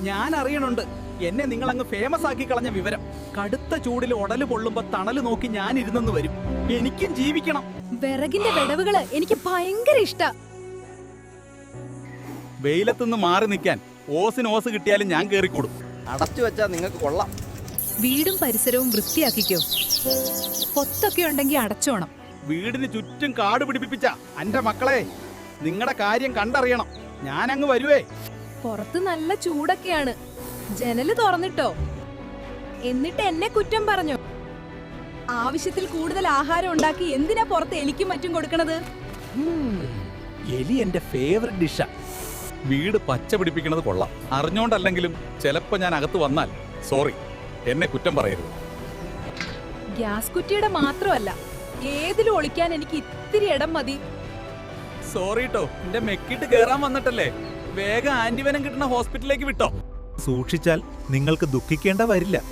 ഞാൻ അറിയണുണ്ട്. എന്നെ നിങ്ങൾ അങ്ങ് ഫേമസ് ആക്കി കളഞ്ഞ വിവരം. കടുത്ത ചൂടിൽ ഉടല് പൊള്ളുമ്പോ തണല് നോക്കി ഞാൻ ഇരുന്നെന്ന് വരും. എനിക്കും ജീവിക്കണം. വിറകിന്റെ വിടവുകള് എനിക്ക് ഭയങ്കര ഇഷ്ട. വെയിലത്തുനിന്ന് മാറി നിൽക്കാൻ ഓസിന് ഓസ് കിട്ടിയാലും ഞാൻ കേറിക്കൂടും. അടച്ചു വെച്ചാ നിങ്ങൾക്ക് കൊള്ളാം. വീടും പരിസരവും വൃത്തിയാക്കിക്കോ. പൊത്തൊക്കെ ഉണ്ടെങ്കിൽ അടച്ചോണം. വീടിന് ചുറ്റും കാട് പിടിപ്പിച്ച എന്റെ മക്കളെ, നിങ്ങളുടെ കാര്യം കണ്ടറിയണം. ഞാൻ അങ്ങ് വരുവേ. പുറത്ത് നല്ല ചൂടൊക്കെയാണ്. ജനല് തുറന്നിട്ടോ. എന്നിട്ട് എന്നെ കുറ്റം പറഞ്ഞോ? ആവശ്യത്തിൽ കൂടുതൽ ആഹാരം ഉണ്ടാക്കി എന്തിനാ പുറത്ത് എലിക്കും മറ്റും കൊടുക്കണത്? എലി എന്റെ ഫേവറേറ്റ് ഡിഷാ. വീട് പച്ച പിടിപ്പിക്കണത് കൊള്ളാം. അറിഞ്ഞോണ്ടല്ലെങ്കിലും ചിലപ്പോ ഞാൻ അകത്ത് വന്നാൽ സോറി, എന്നെ കുറ്റം പറയരുത്. ഗ്യാസ് കുറ്റിയുടെ മാത്രമല്ല, ഏതിലും ഒളിക്കാൻ എനിക്ക് ഇത്തിരി ഇടം മതി. സോറി ട്ടോ, എന്റെ മെക്കിട്ട് കേറാൻ വന്നിട്ടല്ലേ. വേഗം ആന്റിവനം കിട്ടുന്ന ഹോസ്പിറ്റലിലേക്ക് വിട്ടോ. സൂക്ഷിച്ചാൽ നിങ്ങൾക്ക് ദുഃഖിക്കേണ്ട വരില്ല.